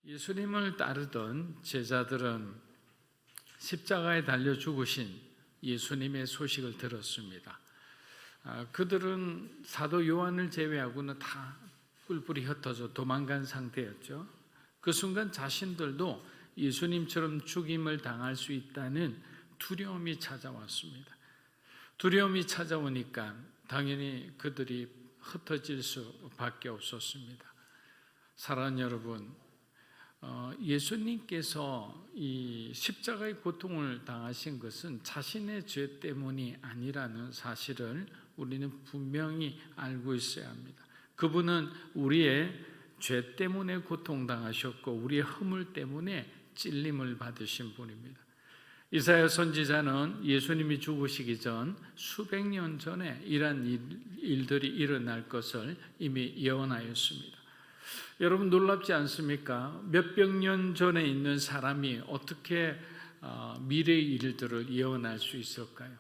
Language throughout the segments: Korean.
예수님을 따르던 제자들은 십자가에 달려 죽으신 예수님의 소식을 들었습니다. 그들은 사도 요한을 제외하고는 다 뿔뿔이 흩어져 도망간 상태였죠. 그 순간 자신들도 예수님처럼 죽임을 당할 수 있다는 두려움이 찾아왔습니다. 두려움이 찾아오니까 당연히 그들이 흩어질 수밖에 없었습니다. 사랑하는 여러분, 예수님께서 이 십자가의 고통을 당하신 것은 자신의 죄 때문이 아니라는 사실을 우리는 분명히 알고 있어야 합니다. 그분은 우리의 죄 때문에 고통당하셨고 우리의 허물 때문에 찔림을 받으신 분입니다. 이사야 선지자는 예수님이 죽으시기 전 수백 년 전에 이러한 일들이 일어날 것을 이미 예언하였습니다. 여러분 놀랍지 않습니까? 몇백 년 전에 있는 사람이 어떻게 미래의 일들을 예언할 수 있을까요?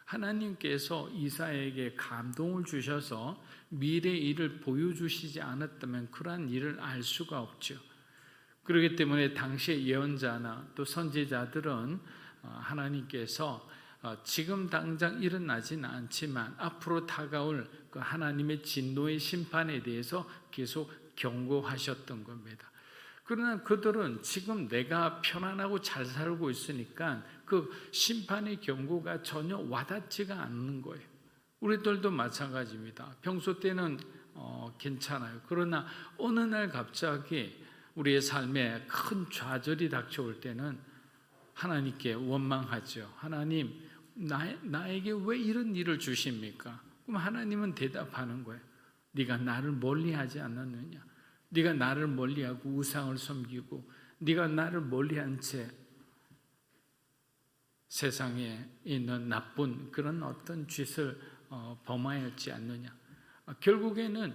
하나님께서 이사야에게 감동을 주셔서 미래의 일을 보여주시지 않았다면 그러한 일을 알 수가 없죠. 그렇기 때문에 당시의 예언자나 또 선지자들은 하나님께서 지금 당장 일어나지는 않지만 앞으로 다가올 그 하나님의 진노의 심판에 대해서 계속 경고하셨던 겁니다. 그러나 그들은 지금 내가 편안하고 잘 살고 있으니까 그 심판의 경고가 전혀 와닿지가 않는 거예요. 우리들도 마찬가지입니다. 평소 때는 괜찮아요. 그러나 어느 날 갑자기 우리의 삶에 큰 좌절이 닥쳐올 때는 하나님께 원망하죠. 하나님, 나에게 왜 이런 일을 주십니까? 그럼 하나님은 대답하는 거예요. 네가 나를 멀리하지 않았느냐? 네가 나를 멀리하고 우상을 섬기고 네가 나를 멀리한 채 세상에 있는 나쁜 그런 어떤 짓을 범하였지 않느냐? 결국에는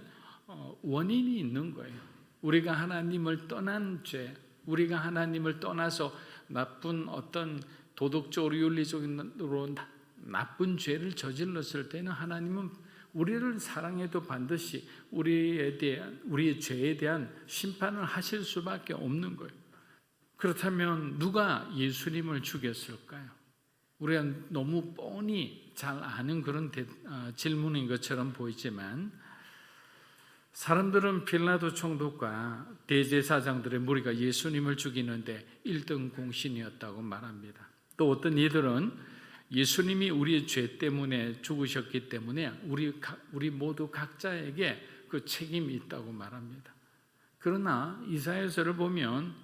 원인이 있는 거예요. 우리가 하나님을 떠난 죄, 우리가 하나님을 떠나서 나쁜 어떤 도덕적으로 윤리적으로 나쁜 죄를 저질렀을 때는 하나님은 우리를 사랑해도 반드시 우리의 죄에 대한 심판을 하실 수밖에 없는 거예요. 그렇다면 누가 예수님을 죽였을까요? 우리가 너무 뻔히 잘 아는 그런 질문인 것처럼 보이지만 사람들은 빌라도 총독과 대제사장들의 무리가 예수님을 죽이는데 1등 공신이었다고 말합니다. 또 어떤 이들은 예수님이 우리의 죄 때문에 죽으셨기 때문에 우리 모두 각자에게 그 책임이 있다고 말합니다. 그러나 이사야서를 보면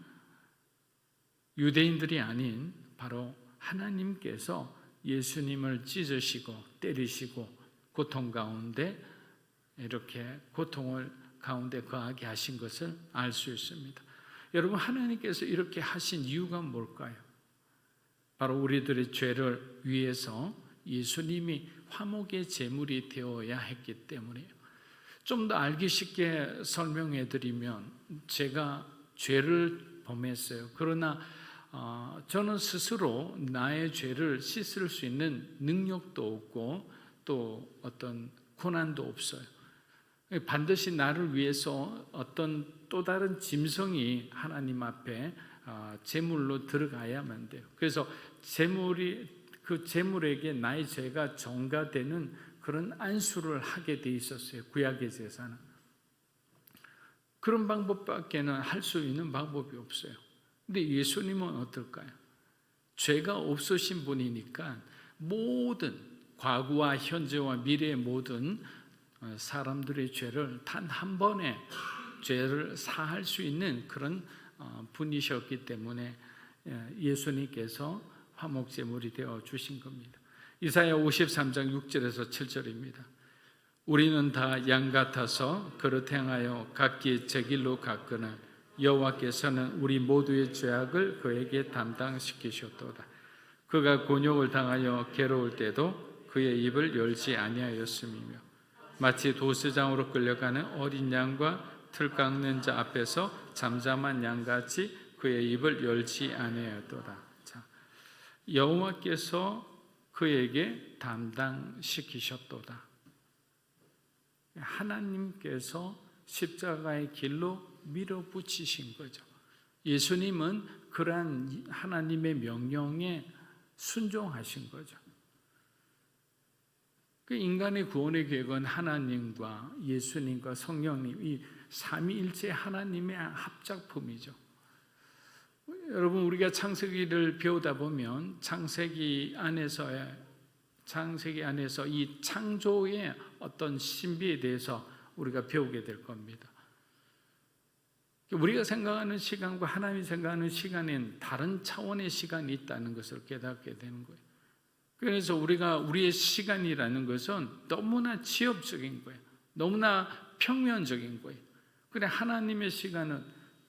유대인들이 아닌 바로 하나님께서 예수님을 찢으시고 때리시고 고통 가운데 이렇게 고통을 가운데 거하게 하신 것을 알 수 있습니다. 여러분, 하나님께서 이렇게 하신 이유가 뭘까요? 바로 우리들의 죄를 위해서 예수님이 화목의 제물이 되어야 했기 때문이에요. 좀 더 알기 쉽게 설명해 드리면 제가 죄를 범했어요. 그러나 저는 스스로 나의 죄를 씻을 수 있는 능력도 없고 또 어떤 고난도 없어요. 반드시 나를 위해서 어떤 또 다른 짐승이 하나님 앞에 제물로 들어가야만 돼요. 그래서 그 제물에게 나의 죄가 전가되는 그런 안수를 하게 돼 있었어요. 구약의 제사는 그런 방법밖에는 할 수 있는 방법이 없어요. 근데 예수님은 어떨까요? 죄가 없으신 분이니까 모든 과거와 현재와 미래의 모든 사람들의 죄를 단 한 번에 죄를 사할 수 있는 그런 분이셨기 때문에 예수님께서 화목제물이 되어 주신 겁니다. 이사야 53장 6절에서 7절입니다. 우리는 다 양 같아서 그릇 행하여 각기 제 길로 갔거늘 여호와께서는 우리 모두의 죄악을 그에게 담당시키셨도다. 그가 곤욕을 당하여 괴로울 때도 그의 입을 열지 아니하였음이며 마치 도수장으로 끌려가는 어린 양과 틀 깎는 자 앞에서 잠잠한 양같이 그의 입을 열지 아니하였도다. 여호와께서 그에게 담당시키셨도다. 하나님께서 십자가의 길로 밀어붙이신 거죠. 예수님은 그러한 하나님의 명령에 순종하신 거죠. 그 인간의 구원의 계획은 하나님과 예수님과 성령님, 이 삼위일체 하나님의 합작품이죠. 여러분, 우리가 창세기를 배우다 보면 창세기 안에서 이 창조의 어떤 신비에 대해서 우리가 배우게 될 겁니다. 우리가 생각하는 시간과 하나님이 생각하는 시간엔 다른 차원의 시간이 있다는 것을 깨닫게 되는 거예요. 그래서 우리의 시간이라는 것은 너무나 지엽적인 거예요. 너무나 평면적인 거예요. 그래, 하나님의 시간은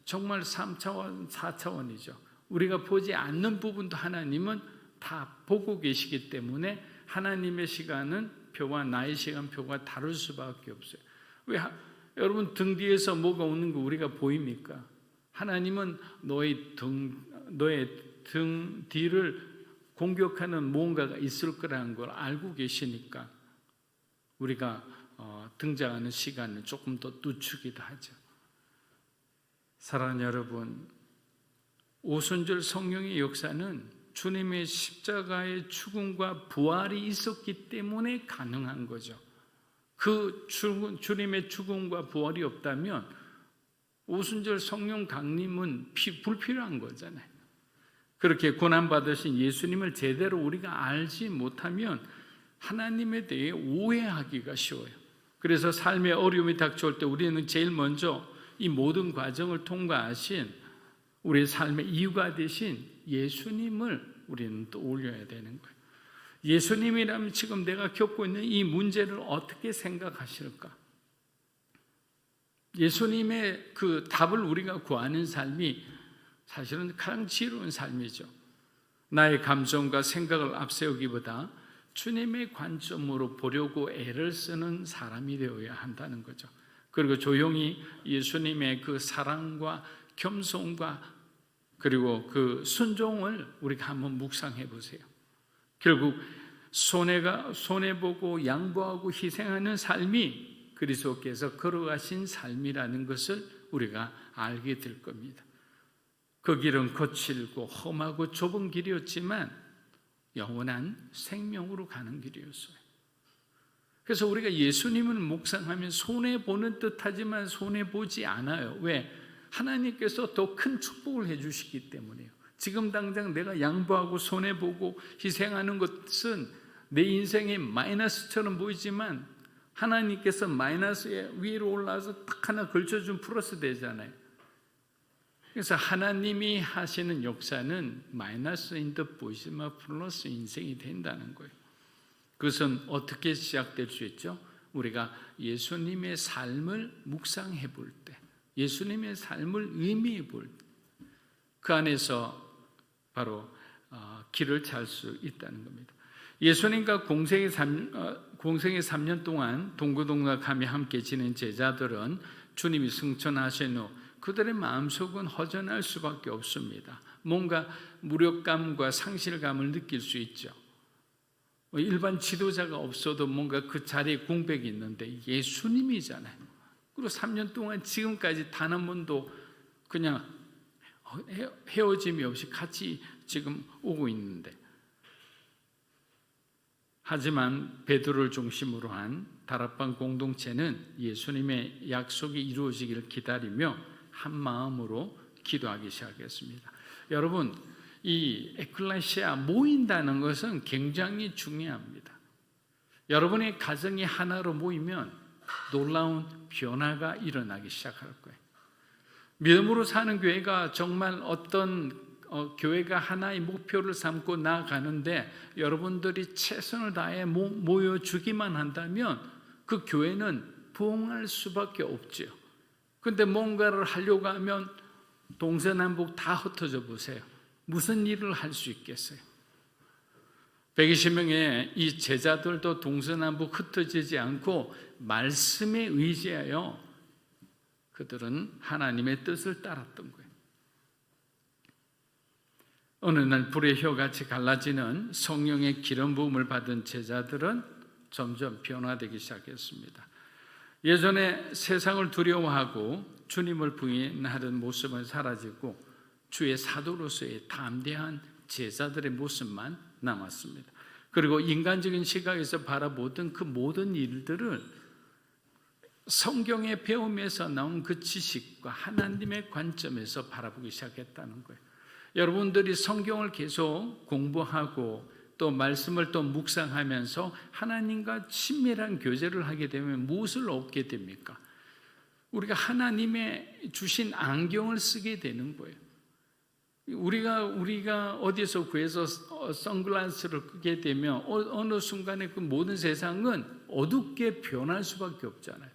정말 3차원, 4차원이죠. 우리가 보지 않는 부분도 하나님은 다 보고 계시기 때문에 하나님의 시간은 표와 나의 시간표가 다를 수밖에 없어요. 왜 여러분 등 뒤에서 뭐가 오는 거 우리가 보입니까? 하나님은 너의 등 뒤를 공격하는 무언가가 있을 거라는 걸 알고 계시니까 우리가 등장하는 시간을 조금 더 늦추기도 하죠. 사랑하는 여러분, 오순절 성령의 역사는 주님의 십자가의 죽음과 부활이 있었기 때문에 가능한 거죠. 그 주님의 죽음과 부활이 없다면 오순절 성령 강림은 불필요한 거잖아요. 그렇게 고난받으신 예수님을 제대로 우리가 알지 못하면 하나님에 대해 오해하기가 쉬워요. 그래서 삶의 어려움이 닥쳐올 때 우리는 제일 먼저 이 모든 과정을 통과하신 우리의 삶의 이유가 되신 예수님을 우리는 또 올려야 되는 거예요. 예수님이라면 지금 내가 겪고 있는 이 문제를 어떻게 생각하실까? 예수님의 그 답을 우리가 구하는 삶이 사실은 가장 지혜로운 삶이죠. 나의 감정과 생각을 앞세우기보다 주님의 관점으로 보려고 애를 쓰는 사람이 되어야 한다는 거죠. 그리고 조용히 예수님의 그 사랑과 겸손과 그리고 그 순종을 우리가 한번 묵상해 보세요. 결국 손해보고 양보하고 희생하는 삶이 그리스도께서 걸어가신 삶이라는 것을 우리가 알게 될 겁니다. 그 길은 거칠고 험하고 좁은 길이었지만 영원한 생명으로 가는 길이었어요. 그래서 우리가 예수님을 묵상하면 손해보는 듯하지만 손해보지 않아요. 왜? 하나님께서 더 큰 축복을 해주시기 때문이에요. 지금 당장 내가 양보하고 손해보고 희생하는 것은 내 인생의 마이너스처럼 보이지만 하나님께서 마이너스 위로 올라와서 딱 하나 걸쳐준 플러스 되잖아요. 그래서 하나님이 하시는 역사는 마이너스인 듯 보이지만 플러스 인생이 된다는 거예요. 그것은 어떻게 시작될 수 있죠? 우리가 예수님의 삶을 묵상해 볼 때, 예수님의 삶을 의미해 볼 때, 그 안에서 바로 길을 찰 수 있다는 겁니다. 예수님과 공생의 3년 동안 동고동락하며 함께 지낸 제자들은 주님이 승천하신 후 그들의 마음속은 허전할 수밖에 없습니다. 뭔가 무력감과 상실감을 느낄 수 있죠. 일반 지도자가 없어도 뭔가 그 자리에 공백이 있는데 예수님이잖아요. 그리고 3년 동안 지금까지 단 한 번도 그냥 헤어짐이 없이 같이 지금 오고 있는데, 하지만 베드로를 중심으로 한 다락방 공동체는 예수님의 약속이 이루어지기를 기다리며 한 마음으로 기도하기 시작했습니다. 여러분, 이 에클레시아 모인다는 것은 굉장히 중요합니다. 여러분의 가정이 하나로 모이면 놀라운 변화가 일어나기 시작할 거예요. 믿음으로 사는 교회가 정말 어떤 교회가 하나의 목표를 삼고 나아가는데 여러분들이 최선을 다해 모여주기만 한다면 그 교회는 부흥할 수밖에 없죠. 그런데 뭔가를 하려고 하면 동서남북 다 흩어져 보세요. 무슨 일을 할 수 있겠어요? 120명의 이 제자들도 동서남북 흩어지지 않고 말씀에 의지하여 그들은 하나님의 뜻을 따랐던 거예요. 어느 날 불의 혀같이 갈라지는 성령의 기름 부음을 받은 제자들은 점점 변화되기 시작했습니다. 예전에 세상을 두려워하고 주님을 부인하던 모습은 사라지고 주의 사도로서의 담대한 제자들의 모습만 남았습니다. 그리고 인간적인 시각에서 바라보던 그 모든 일들을 성경의 배움에서 나온 그 지식과 하나님의 관점에서 바라보기 시작했다는 거예요. 여러분들이 성경을 계속 공부하고 또 말씀을 또 묵상하면서 하나님과 친밀한 교제를 하게 되면 무엇을 얻게 됩니까? 우리가 하나님의 주신 안경을 쓰게 되는 거예요. 우리가 어디서 구해서 선글라스를 끼게 되면 어느 순간에 그 모든 세상은 어둡게 변할 수밖에 없잖아요.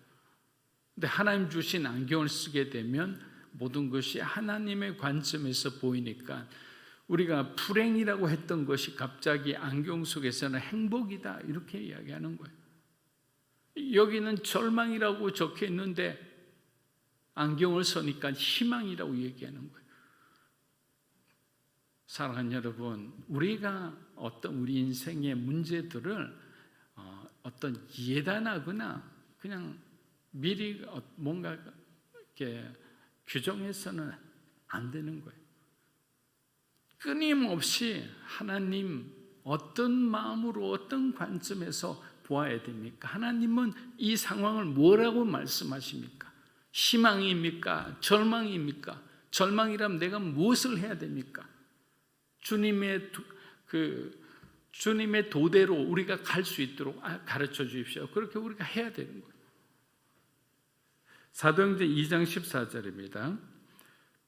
근데 하나님 주신 안경을 쓰게 되면 모든 것이 하나님의 관점에서 보이니까 우리가 불행이라고 했던 것이 갑자기 안경 속에서는 행복이다 이렇게 이야기하는 거예요. 여기는 절망이라고 적혀 있는데 안경을 쓰니까 희망이라고 얘기하는 거예요. 사랑하는 여러분, 우리가 어떤 우리 인생의 문제들을 어떤 예단하거나 그냥 미리 뭔가 이렇게 규정해서는 안 되는 거예요. 끊임없이 하나님 어떤 마음으로 어떤 관점에서 보아야 됩니까? 하나님은 이 상황을 뭐라고 말씀하십니까? 희망입니까? 절망입니까? 절망이라면 내가 무엇을 해야 됩니까? 주님의 도대로 우리가 갈 수 있도록 가르쳐 주십시오. 그렇게 우리가 해야 되는 거예요. 사도행전 2장 14절입니다.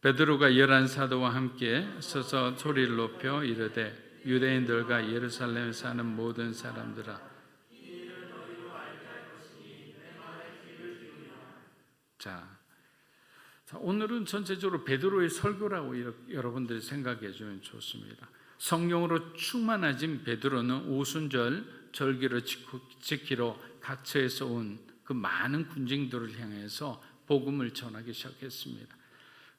베드로가 11사도와 함께 서서 소리를 높여 이르되 유대인들과 예루살렘에 사는 모든 사람들아, 자, 오늘은 전체적으로 베드로의 설교라고 여러분들이 생각해 주면 좋습니다. 성령으로 충만해진 베드로는 오순절 절기를 지키러 각처에서 온 그 많은 군중들을 향해서 복음을 전하기 시작했습니다.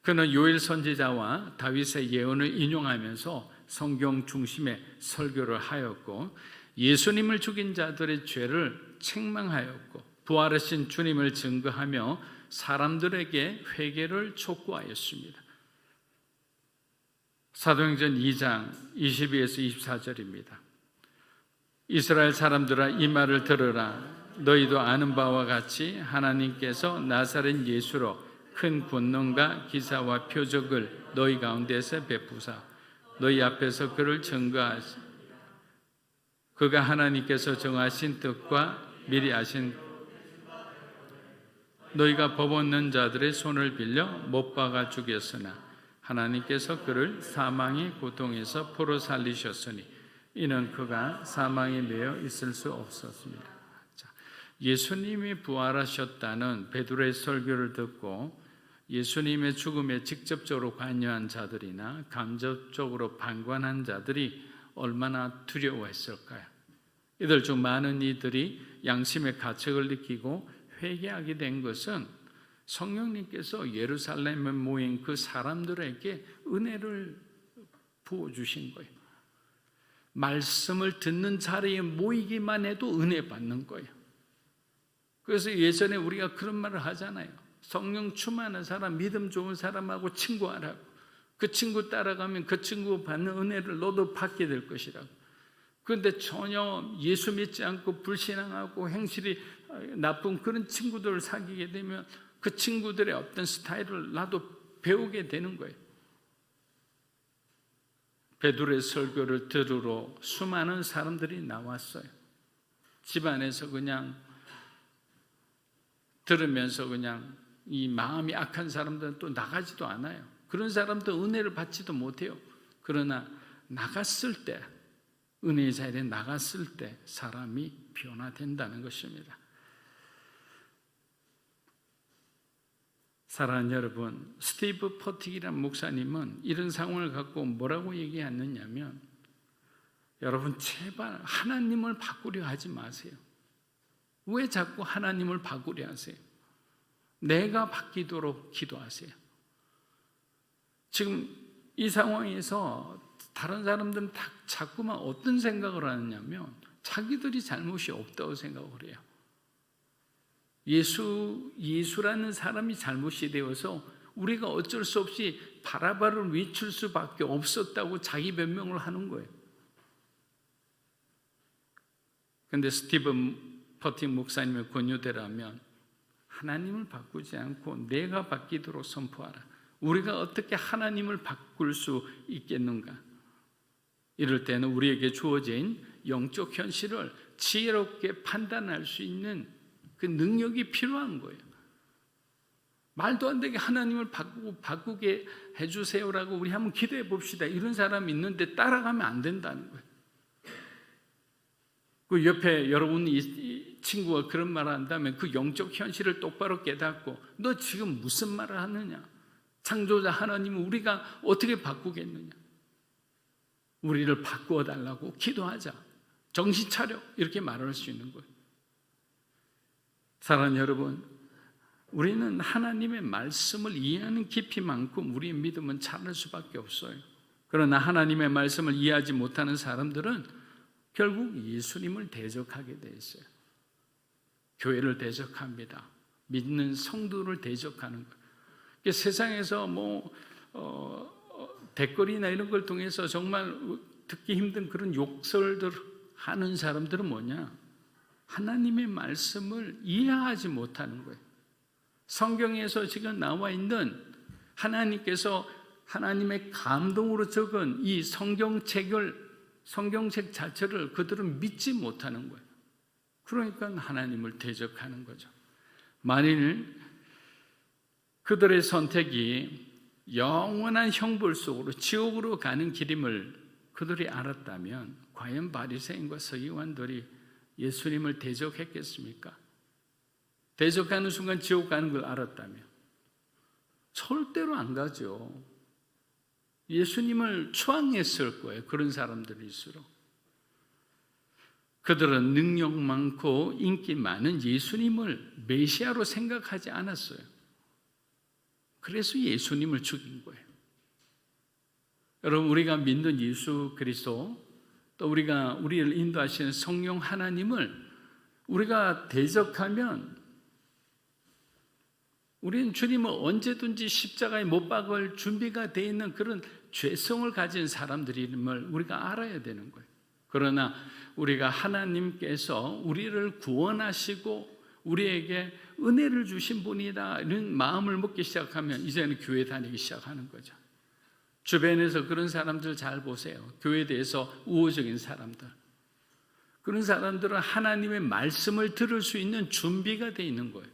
그는 요엘 선지자와 다윗의 예언을 인용하면서 성경 중심의 설교를 하였고 예수님을 죽인 자들의 죄를 책망하였고 부활하신 주님을 증거하며 사람들에게 회개를 촉구하였습니다. 사도행전 2장 22에서 24절입니다. 이스라엘 사람들아 이 말을 들으라. 너희도 아는 바와 같이 하나님께서 나사렛 예수로 큰 권능과 기사와 표적을 너희 가운데서 베푸사 너희 앞에서 그를 증거하시 그가 하나님께서 정하신 뜻과 미리 아신 너희가 법 없는 자들의 손을 빌려 못 박아 죽였으나 하나님께서 그를 사망의 고통에서 포로 살리셨으니 이는 그가 사망에 매여 있을 수 없었습니다. 예수님이 부활하셨다는 베드로의 설교를 듣고 예수님의 죽음에 직접적으로 관여한 자들이나 간접적으로 방관한 자들이 얼마나 두려워했을까요? 이들 중 많은 이들이 양심의 가책을 느끼고 회개하게 된 것은 성령님께서 예루살렘에 모인 그 사람들에게 은혜를 부어주신 거예요. 말씀을 듣는 자리에 모이기만 해도 은혜 받는 거예요. 그래서 예전에 우리가 그런 말을 하잖아요. 성령 충만한 사람, 믿음 좋은 사람하고 친구하라고. 그 친구 따라가면 그 친구 받는 은혜를 너도 받게 될 것이라고. 그런데 전혀 예수 믿지 않고 불신앙하고 행실이 나쁜 그런 친구들을 사귀게 되면 그 친구들의 어떤 스타일을 나도 배우게 되는 거예요. 베드로의 설교를 들으러 수많은 사람들이 나왔어요. 집안에서 그냥 들으면서 그냥 이 마음이 악한 사람들은 또 나가지도 않아요. 그런 사람도 은혜를 받지도 못해요. 그러나 나갔을 때, 은혜의 자리에 나갔을 때 사람이 변화된다는 것입니다. 사랑하는 여러분, 스티브 퍼틱이라는 목사님은 이런 상황을 갖고 뭐라고 얘기했느냐면, 여러분 제발 하나님을 바꾸려 하지 마세요. 왜 자꾸 하나님을 바꾸려 하세요? 내가 바뀌도록 기도하세요. 지금 이 상황에서 다른 사람들은 자꾸만 어떤 생각을 하느냐면 자기들이 잘못이 없다고 생각을 해요. 예수라는 사람이 잘못이 되어서 우리가 어쩔 수 없이 바라바를 외칠 수밖에 없었다고 자기 변명을 하는 거예요. 그런데 스티븐 퍼팅 목사님의 권유대로라면 하나님을 바꾸지 않고 내가 바뀌도록 선포하라. 우리가 어떻게 하나님을 바꿀 수 있겠는가? 이럴 때는 우리에게 주어진 영적 현실을 지혜롭게 판단할 수 있는 그 능력이 필요한 거예요. 말도 안 되게 하나님을 바꾸게 해주세요라고 우리 한번 기도해 봅시다. 이런 사람이 있는데 따라가면 안 된다는 거예요. 그 옆에 여러분 이 친구가 그런 말을 한다면 그 영적 현실을 똑바로 깨닫고 너 지금 무슨 말을 하느냐? 창조자 하나님은 우리가 어떻게 바꾸겠느냐? 우리를 바꾸어 달라고 기도하자. 정신 차려. 이렇게 말할 수 있는 거예요. 사랑하는 여러분, 우리는 하나님의 말씀을 이해하는 깊이만큼 우리의 믿음은 차를 수밖에 없어요. 그러나 하나님의 말씀을 이해하지 못하는 사람들은 결국 예수님을 대적하게 돼 있어요. 교회를 대적합니다. 믿는 성도를 대적하는 거예요. 세상에서 댓글이나 이런 걸 통해서 정말 듣기 힘든 그런 욕설들 하는 사람들은 뭐냐? 하나님의 말씀을 이해하지 못하는 거예요. 성경에서 지금 나와 있는 하나님께서 하나님의 감동으로 적은 이 성경책 자체를 그들은 믿지 못하는 거예요. 그러니까 하나님을 대적하는 거죠. 만일 그들의 선택이 영원한 형벌 속으로 지옥으로 가는 길임을 그들이 알았다면 과연 바리새인과 서기관들이 예수님을 대적했겠습니까? 대적하는 순간 지옥 가는 걸 알았다면 절대로 안 가죠. 예수님을 추앙했을 거예요. 그런 사람들일수록. 그들은 능력 많고 인기 많은 예수님을 메시아로 생각하지 않았어요. 그래서 예수님을 죽인 거예요. 여러분, 우리가 믿는 예수 그리스도, 또 우리를 인도하시는 성령 하나님을 우리가 대적하면 우리는 주님을 언제든지 십자가에 못 박을 준비가 되어 있는 그런 죄성을 가진 사람들임을 우리가 알아야 되는 거예요. 그러나 우리가 하나님께서 우리를 구원하시고 우리에게 은혜를 주신 분이다 이런 마음을 먹기 시작하면 이제는 교회 다니기 시작하는 거죠. 주변에서 그런 사람들 잘 보세요. 교회에 대해서 우호적인 사람들. 그런 사람들은 하나님의 말씀을 들을 수 있는 준비가 되어 있는 거예요.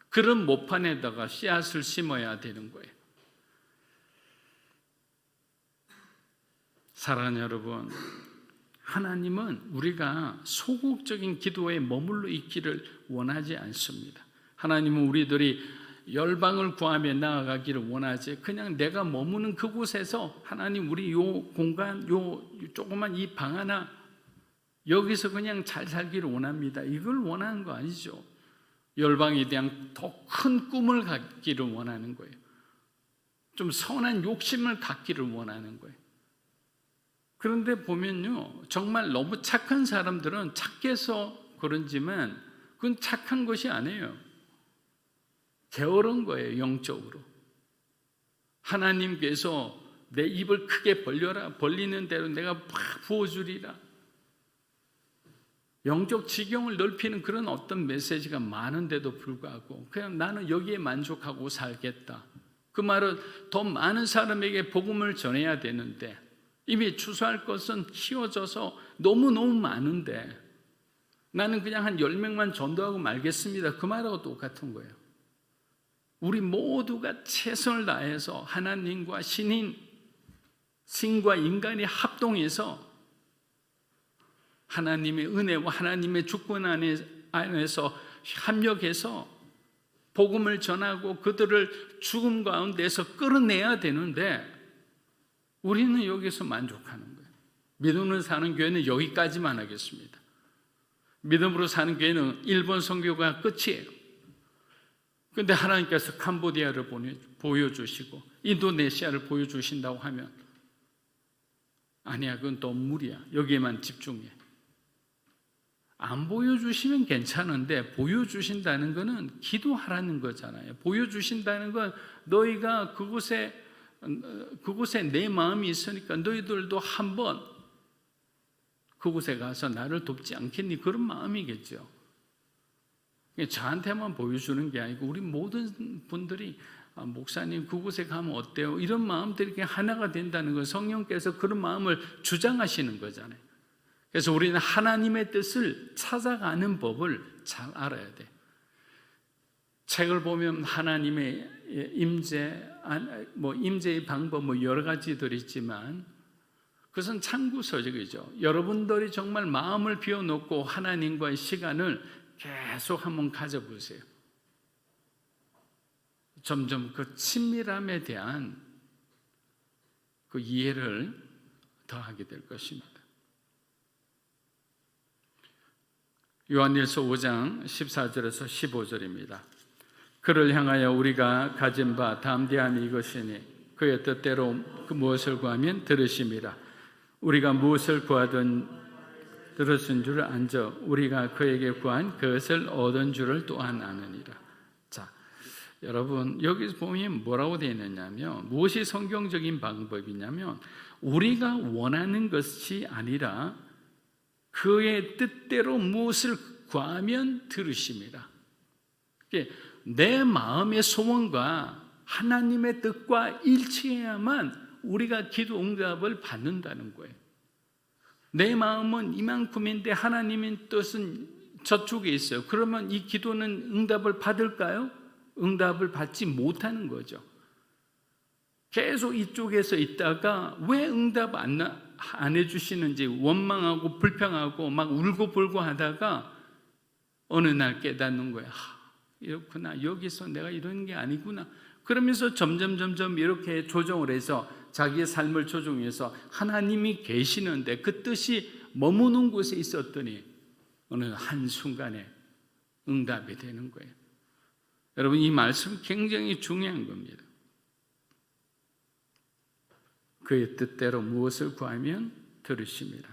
그런 모판에다가 씨앗을 심어야 되는 거예요. 사랑하는 여러분, 하나님은 우리가 소극적인 기도에 머물러 있기를 원하지 않습니다. 하나님은 우리들이 열방을 구하며 나아가기를 원하지 그냥 내가 머무는 그곳에서 하나님 우리 요 공간 요 조그만 이 방 하나 여기서 그냥 잘 살기를 원합니다. 이걸 원하는 거 아니죠. 열방에 대한 더 큰 꿈을 갖기를 원하는 거예요. 좀 선한 욕심을 갖기를 원하는 거예요. 그런데 보면요, 정말 너무 착한 사람들은 착해서 그런지만 그건 착한 것이 아니에요. 게으른 거예요, 영적으로. 하나님께서 내 입을 크게 벌려라, 벌리는 대로 내가 막 부어주리라. 영적 지경을 넓히는 그런 어떤 메시지가 많은데도 불구하고 그냥 나는 여기에 만족하고 살겠다. 그 말은 더 많은 사람에게 복음을 전해야 되는데 이미 추수할 것은 키워져서 너무너무 많은데 나는 그냥 한 10명만 전도하고 말겠습니다. 그 말하고 똑같은 거예요. 우리 모두가 최선을 다해서 하나님과 신과 인간이 합동해서 하나님의 은혜와 하나님의 주권 안에서 합력해서 복음을 전하고 그들을 죽음 가운데서 끌어내야 되는데 우리는 여기서 만족하는 거예요. 믿음으로 사는 교회는 여기까지만 하겠습니다. 믿음으로 사는 교회는 일본 선교가 끝이에요. 그런데 하나님께서 캄보디아를 보여주시고 인도네시아를 보여주신다고 하면 아니야, 그건 또 무리야. 여기에만 집중해. 안 보여주시면 괜찮은데 보여주신다는 것은 기도하라는 거잖아요. 보여주신다는 건 너희가 그곳에 내 마음이 있으니까 너희들도 한번 그곳에 가서 나를 돕지 않겠니? 그런 마음이겠죠. 저한테만 보여주는 게 아니고 우리 모든 분들이 목사님 그곳에 가면 어때요? 이런 마음들이 하나가 된다는 건 성령께서 그런 마음을 주장하시는 거잖아요. 그래서 우리는 하나님의 뜻을 찾아가는 법을 잘 알아야 돼. 책을 보면 하나님의 임재의 방법 여러 가지들 있지만 그것은 참고서적이죠. 여러분들이 정말 마음을 비워놓고 하나님과의 시간을 계속 한번 가져보세요. 점점 그 친밀함에 대한 그 이해를 더하게 될 것입니다. 요한일서 5장 14절에서 15절입니다. 그를 향하여 우리가 가진 바 담대함이 이것이니 그의 뜻대로 무엇을 구하면 들으심이라. 우리가 무엇을 구하든 들었은 줄을 안저 우리가 그에게 구한 그것을 얻은 줄을 또한 아느니라. 자, 여러분 여기서 보면 뭐라고 되어 있느냐면 무엇이 성경적인 방법이냐면 우리가 원하는 것이 아니라 그의 뜻대로 무엇을 구하면 들으심이라. 내 마음의 소원과 하나님의 뜻과 일치해야만 우리가 기도 응답을 받는다는 거예요. 내 마음은 이만큼인데 하나님의 뜻은 저쪽에 있어요. 그러면 이 기도는 응답을 받을까요? 응답을 받지 못하는 거죠. 계속 이쪽에서 있다가 왜 응답 안 해주시는지 원망하고 불평하고 막 울고불고 하다가 어느 날 깨닫는 거예요. 이렇구나. 여기서 내가 이런 게 아니구나. 그러면서 점점 이렇게 조정을 해서 자기의 삶을 조정해서 하나님이 계시는데 그 뜻이 머무는 곳에 있었더니 어느 한순간에 응답이 되는 거예요. 여러분 이 말씀 굉장히 중요한 겁니다. 그의 뜻대로 무엇을 구하면 들으심이라.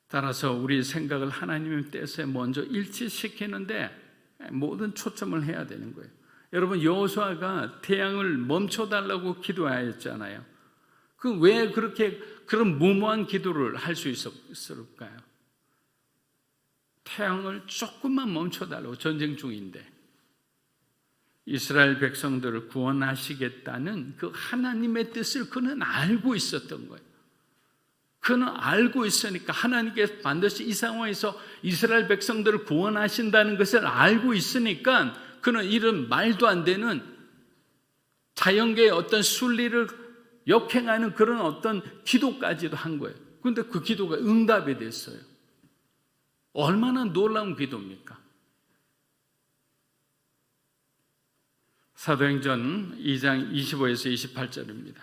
따라서 우리 생각을 하나님의 뜻에 먼저 일치시키는데 모든 초점을 해야 되는 거예요. 여러분 여호수아가 태양을 멈춰달라고 기도하였잖아요. 그 왜 그렇게 그런 무모한 기도를 할 수 있었을까요? 태양을 조금만 멈춰달라고 전쟁 중인데 이스라엘 백성들을 구원하시겠다는 그 하나님의 뜻을 그는 알고 있었던 거예요. 그는 알고 있으니까 하나님께서 반드시 이 상황에서 이스라엘 백성들을 구원하신다는 것을 알고 있으니까 그는 이런 말도 안 되는 자연계의 어떤 순리를 역행하는 그런 어떤 기도까지도 한 거예요. 그런데 그 기도가 응답이 됐어요. 얼마나 놀라운 기도입니까? 사도행전 2장 25에서 28절입니다.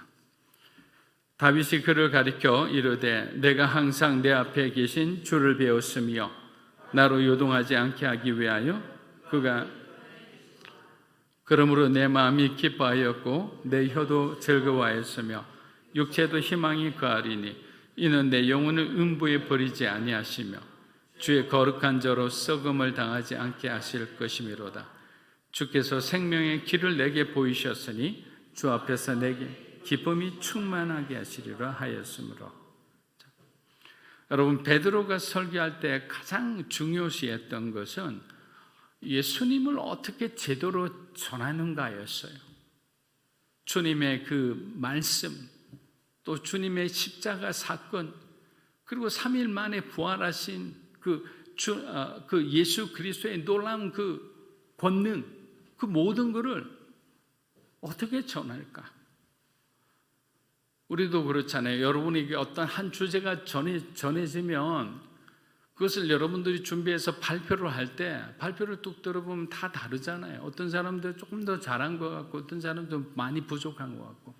다윗이 그를 가리켜 이르되 내가 항상 내 앞에 계신 주를 배웠으며 나로 요동하지 않게 하기 위하여 그가 그러므로 내 마음이 기뻐하였고 내 혀도 즐거워하였으며 육체도 희망이 거하리니 이는 내 영혼을 음부에 버리지 아니하시며 주의 거룩한 자로 썩음을 당하지 않게 하실 것이미로다. 주께서 생명의 길을 내게 보이셨으니 주 앞에서 내게 기쁨이 충만하게 하시리라 하였으므로. 여러분 베드로가 설교할 때 가장 중요시했던 것은 예수님을 어떻게 제대로 전하는가였어요. 주님의 그 말씀, 또 주님의 십자가 사건, 그리고 3일 만에 부활하신 그 예수 그리스도의 놀라운 그 권능, 그 모든 것을 어떻게 전할까? 우리도 그렇잖아요. 여러분에게 어떤 한 주제가 전해지면 그것을 여러분들이 준비해서 발표를 할 때 발표를 뚝 들어보면 다 다르잖아요. 어떤 사람들 조금 더 잘한 것 같고 어떤 사람들 많이 부족한 것 같고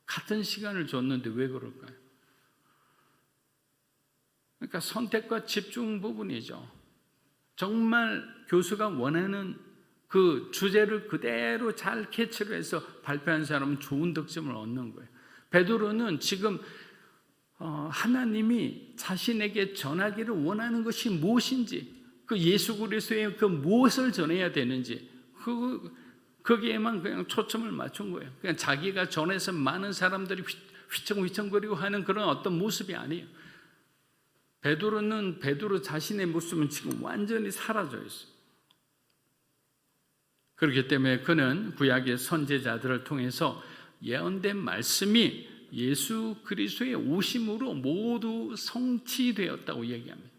같은 시간을 줬는데 왜 그럴까요? 그러니까 선택과 집중 부분이죠. 정말 교수가 원하는 그 주제를 그대로 잘 캐치를 해서 발표한 사람은 좋은 득점을 얻는 거예요. 베드로는 지금 하나님이 자신에게 전하기를 원하는 것이 무엇인지, 그 예수 그리스도의 그 무엇을 전해야 되는지 거기에만 그냥 초점을 맞춘 거예요. 그냥 자기가 전해서 많은 사람들이 휘청휘청거리고 하는 그런 어떤 모습이 아니에요. 베드로 자신의 모습은 지금 완전히 사라져 있어요. 그렇기 때문에 그는 구약의 선지자들을 통해서 예언된 말씀이 예수 그리스도의 오심으로 모두 성취되었다고 얘기합니다.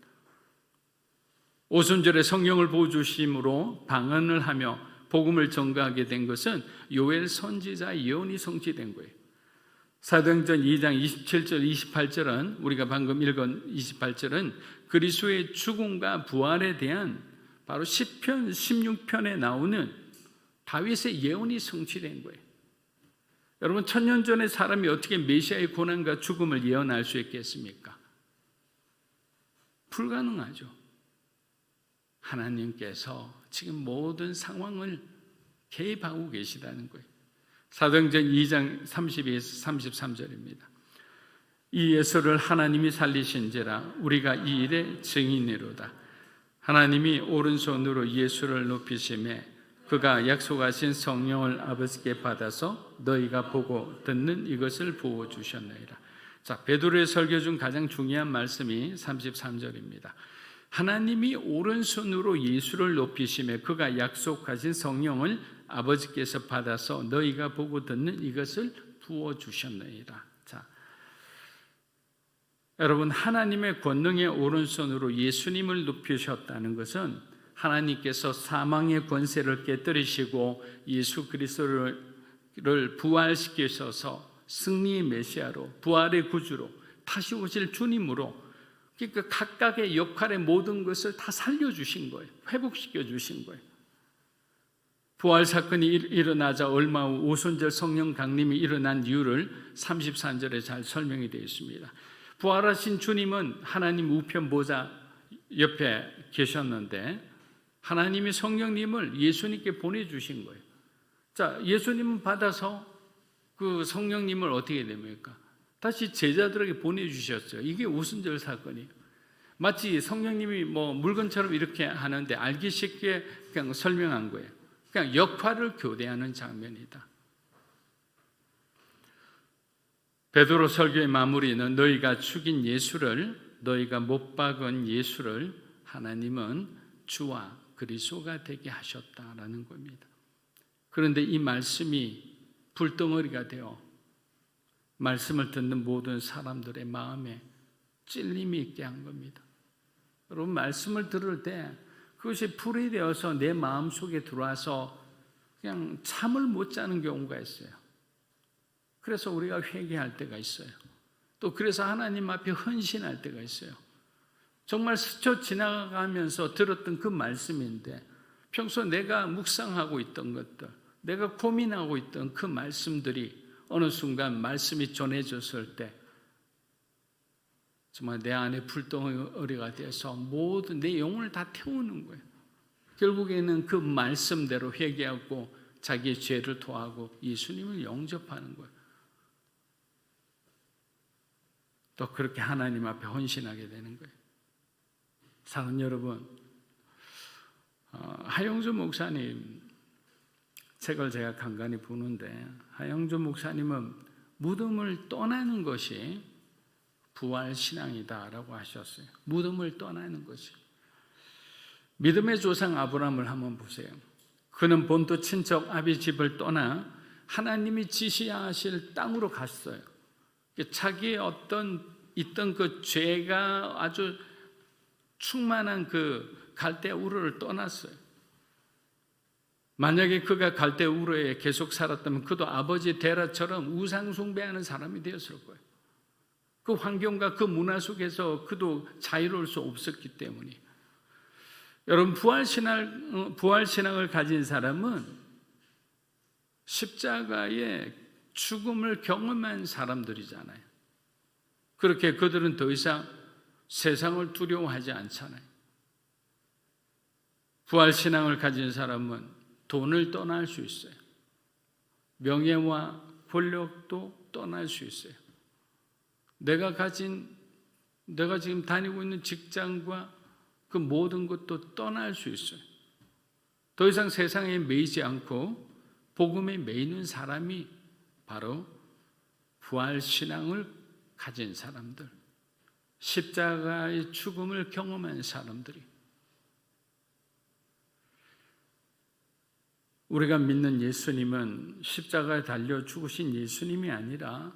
오순절에 성령을 부어주심으로 방언을 하며 복음을 전가하게 된 것은 요엘 선지자의 예언이 성취된 거예요. 사도행전 2장 27절 28절은 우리가 방금 읽은 28절은 그리스도의 죽음과 부활에 대한 바로 시편 16편에 나오는 다윗의 예언이 성취된 거예요. 여러분, 1000년 전에 사람이 어떻게 메시아의 고난과 죽음을 예언할 수 있겠습니까? 불가능하죠. 하나님께서 지금 모든 상황을 개입하고 계시다는 거예요. 사도행전 2장 32에서 33절입니다. 이 예수를 하나님이 살리신지라 우리가 이 일의 증인이로다. 하나님이 오른손으로 예수를 높이시매 그가 약속하신 성령을 아버지께 받아서 너희가 보고 듣는 이것을 부어주셨느니라. 자, 베드로의 설교 중 가장 중요한 말씀이 33절입니다. 하나님이 오른손으로 예수를 높이시매 그가 약속하신 성령을 아버지께서 받아서 너희가 보고 듣는 이것을 부어주셨느니라. 자, 여러분, 하나님의 권능의 오른손으로 예수님을 높이셨다는 것은 하나님께서 사망의 권세를 깨뜨리시고 예수 그리스도를 부활시키셔서 승리의 메시아로, 부활의 구주로, 다시 오실 주님으로, 그러니까 각각의 역할의 모든 것을 다 살려주신 거예요. 회복시켜 주신 거예요. 부활 사건이 일어나자 얼마 후 오순절 성령 강림이 일어난 이유를 33절에 잘 설명이 되어 있습니다. 부활하신 주님은 하나님 우편 보좌 옆에 계셨는데 하나님이 성령님을 예수님께 보내주신 거예요. 자, 예수님은 받아서 그 성령님을 어떻게 됩니까? 다시 제자들에게 보내주셨어요. 이게 오순절 사건이에요. 마치 성령님이 물건처럼 이렇게 하는데 알기 쉽게 그냥 설명한 거예요. 그냥 역할을 교대하는 장면이다. 베드로 설교의 마무리는 너희가 죽인 예수를, 너희가 못 박은 예수를 하나님은 주와 그리스도가 되게 하셨다라는 겁니다. 그런데 이 말씀이 불덩어리가 되어 말씀을 듣는 모든 사람들의 마음에 찔림이 있게 한 겁니다. 여러분, 말씀을 들을 때 그것이 풀이 되어서 내 마음속에 들어와서 그냥 잠을 못 자는 경우가 있어요. 그래서 우리가 회개할 때가 있어요. 또 그래서 하나님 앞에 헌신할 때가 있어요. 정말 스쳐 지나가면서 들었던 그 말씀인데 평소 내가 묵상하고 있던 것들, 내가 고민하고 있던 그 말씀들이 어느 순간 말씀이 전해졌을 때 정말 내 안에 불덩어리가 돼서 모든 내 영혼을 다 태우는 거예요. 결국에는 그 말씀대로 회개하고 자기의 죄를 토하고 예수님을 영접하는 거예요. 또 그렇게 하나님 앞에 헌신하게 되는 거예요. 사랑하는 여러분, 하영주 목사님 책을 제가 간간히 보는데 하영주 목사님은 무덤을 떠나는 것이 부활신앙이다라고 하셨어요. 무덤을 떠나는 것이. 믿음의 조상 아브라함을 한번 보세요. 그는 본토 친척 아비 집을 떠나 하나님이 지시하실 땅으로 갔어요. 자기의 있던 그 죄가 아주 충만한 그 갈대 우르를 떠났어요. 만약에 그가 갈대 우르에 계속 살았다면 그도 아버지 데라처럼 우상 숭배하는 사람이 되었을 거예요. 그 환경과 그 문화 속에서 그도 자유로울 수 없었기 때문에. 여러분, 부활신앙을 가진 사람은 십자가의 죽음을 경험한 사람들이잖아요. 그렇게 그들은 더 이상 세상을 두려워하지 않잖아요. 부활신앙을 가진 사람은 돈을 떠날 수 있어요. 명예와 권력도 떠날 수 있어요. 내가 지금 다니고 있는 직장과 그 모든 것도 떠날 수 있어요. 더 이상 세상에 매이지 않고 복음에 매이는 사람이 바로 부활신앙을 가진 사람들, 십자가의 죽음을 경험한 사람들이, 우리가 믿는 예수님은 십자가에 달려 죽으신 예수님이 아니라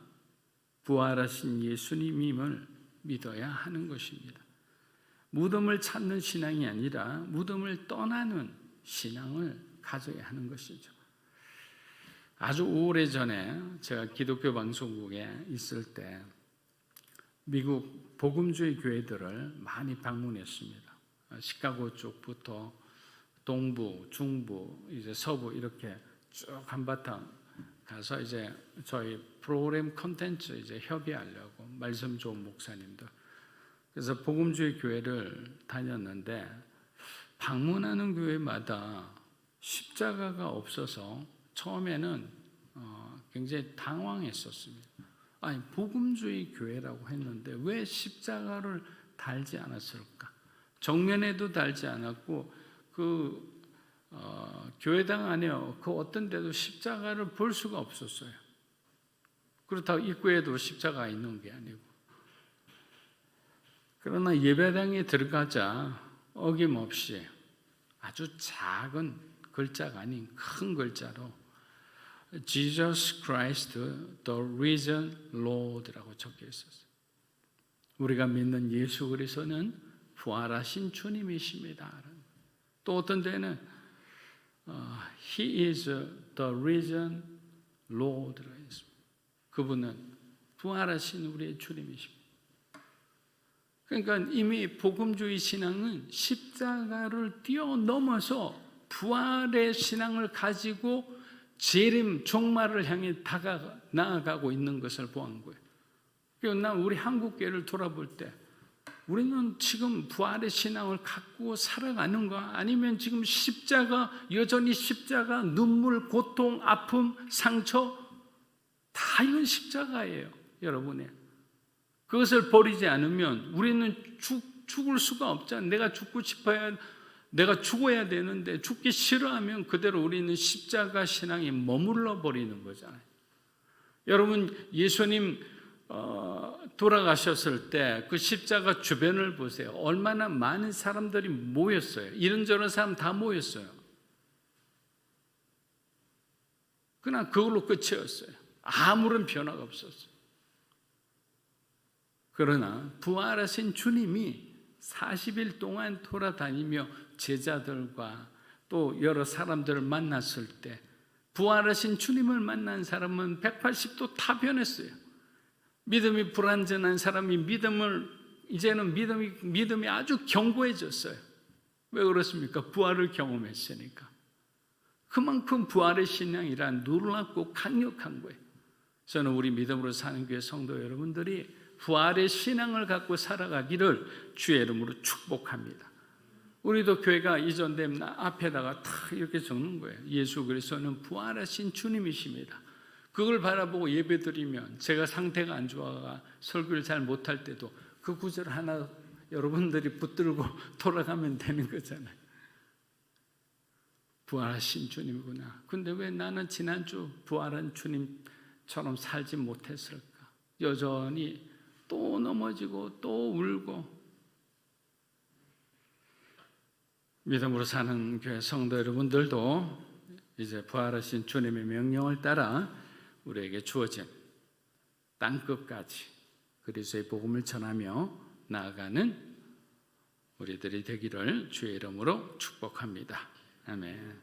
부활하신 예수님임을 믿어야 하는 것입니다. 무덤을 찾는 신앙이 아니라 무덤을 떠나는 신앙을 가져야 하는 것이죠. 아주 오래전에 제가 기독교 방송국에 있을 때 미국 복음주의 교회들을 많이 방문했습니다. 시카고 쪽부터 동부, 중부, 이제 서부 이렇게 쭉 한바탕 가서 이제 저희 프로그램 콘텐츠 이제 협의하려고 말씀 좋은 목사님들. 그래서 복음주의 교회를 다녔는데 방문하는 교회마다 십자가가 없어서 처음에는 굉장히 당황했었습니다. 아니 복음주의 교회라고 했는데 왜 십자가를 달지 않았을까? 정면에도 달지 않았고 교회당 안에 그 어떤 데도 십자가를 볼 수가 없었어요. 그렇다고 입구에도 십자가 있는 게 아니고. 그러나 예배당에 들어가자 어김없이 아주 작은 글자가 아닌 큰 글자로 Jesus Christ, the risen Lord라고 적혀 있었어요. 우리가 믿는 예수 그리스도는 부활하신 주님이십니다. 또 어떤 데는 He is the risen Lord라고 했습니다. 그분은 부활하신 우리의 주님이십니다. 그러니까 이미 복음주의 신앙은 십자가를 뛰어넘어서 부활의 신앙을 가지고 재림 종말을 향해 나아가고 있는 것을 보는 거예요. 그러니까 우리 한국교회를 돌아볼 때 우리는 지금 부활의 신앙을 갖고 살아가는가? 아니면 지금 여전히 십자가, 눈물, 고통, 아픔, 상처 다 이건 십자가예요, 여러분의. 그것을 버리지 않으면 우리는 죽을 수가 없잖아요. 내가 죽어야 되는데 죽기 싫어하면 그대로 우리는 십자가 신앙에 머물러 버리는 거잖아요. 여러분 예수님 돌아가셨을 때 그 십자가 주변을 보세요. 얼마나 많은 사람들이 모였어요. 이런저런 사람 다 모였어요. 그러나 그걸로 끝이었어요. 아무런 변화가 없었어요. 그러나 부활하신 주님이 40일 동안 돌아다니며 제자들과 또 여러 사람들을 만났을 때 부활하신 주님을 만난 사람은 180도 다 변했어요. 믿음이 불완전한 사람이 이제는 믿음이 아주 견고해졌어요. 왜 그렇습니까? 부활을 경험했으니까. 그만큼 부활의 신앙이란 놀랍고 강력한 거예요. 저는 우리 믿음으로 사는 교회 성도 여러분들이 부활의 신앙을 갖고 살아가기를 주의 이름으로 축복합니다. 우리도 교회가 이전되면 앞에다가 탁 이렇게 적는 거예요. 예수 그리스도는 부활하신 주님이십니다. 그걸 바라보고 예배드리면 제가 상태가 안 좋아가 설교를 잘 못할 때도 그 구절 하나 여러분들이 붙들고 돌아가면 되는 거잖아요. 부활하신 주님이구나. 근데 왜 나는 지난주 부활한 주님처럼 살지 못했을까? 여전히 또 넘어지고 또 울고. 믿음으로 사는 교회 성도 여러분들도 이제 부활하신 주님의 명령을 따라 우리에게 주어진 땅끝까지 그리스도의 복음을 전하며 나아가는 우리들이 되기를 주의 이름으로 축복합니다. 아멘.